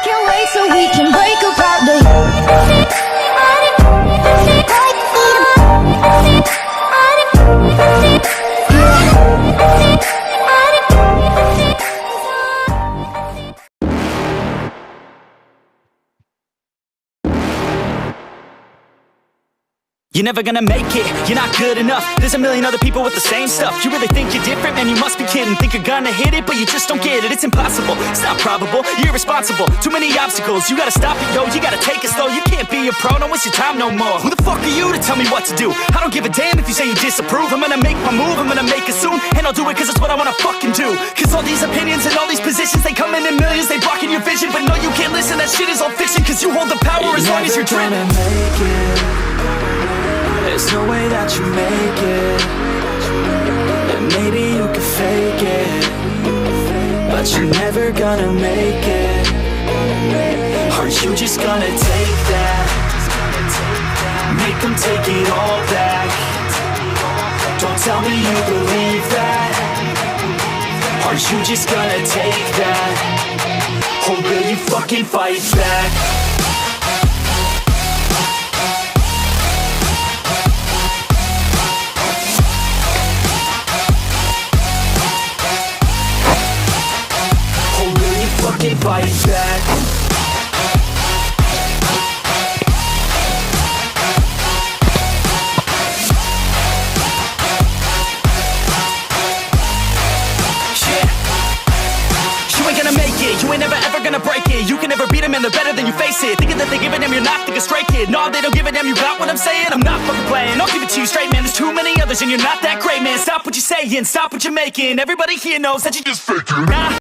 can't wait so we can break apart the You're never gonna make it, you're not good enough. There's a million other people with the same stuff. You really think you're different? Man, you must be kidding. Think you're gonna hit it, but you just don't get it. It's impossible, it's not probable, you're irresponsible. Too many obstacles, you gotta stop it, yo. You gotta take it slow, you can't be a pro. Don't waste your time no more. Who the fuck are you to tell me what to do? I don't give a damn if you say you disapprove. I'm gonna make my move, I'm gonna make it soon. And I'll do it cause it's what I wanna fucking do. Cause all these opinions and all these positions, they come in millions, they blocking your vision. But no, you can't listen, that shit is all fiction. Cause you hold the power as long as you're dreaming. There's no way that you make it. And maybe you can fake it, but you're never gonna make it. Are you just gonna take that? Make them take it all back. Don't tell me you believe that. Are you just gonna take that? Or will you fucking fight back? Fight back. You ain't gonna make it, you ain't never ever gonna break it. You can never beat them and they're better than you face it. Thinking that they give a damn, you're not, think a straight kid. No, they don't give a damn, you got what I'm saying? I'm not fucking playing, I'll give it to you straight, man. There's too many others and you're not that great, man. Stop what you're saying, stop what you're making. Everybody here knows that you just faking. Nah.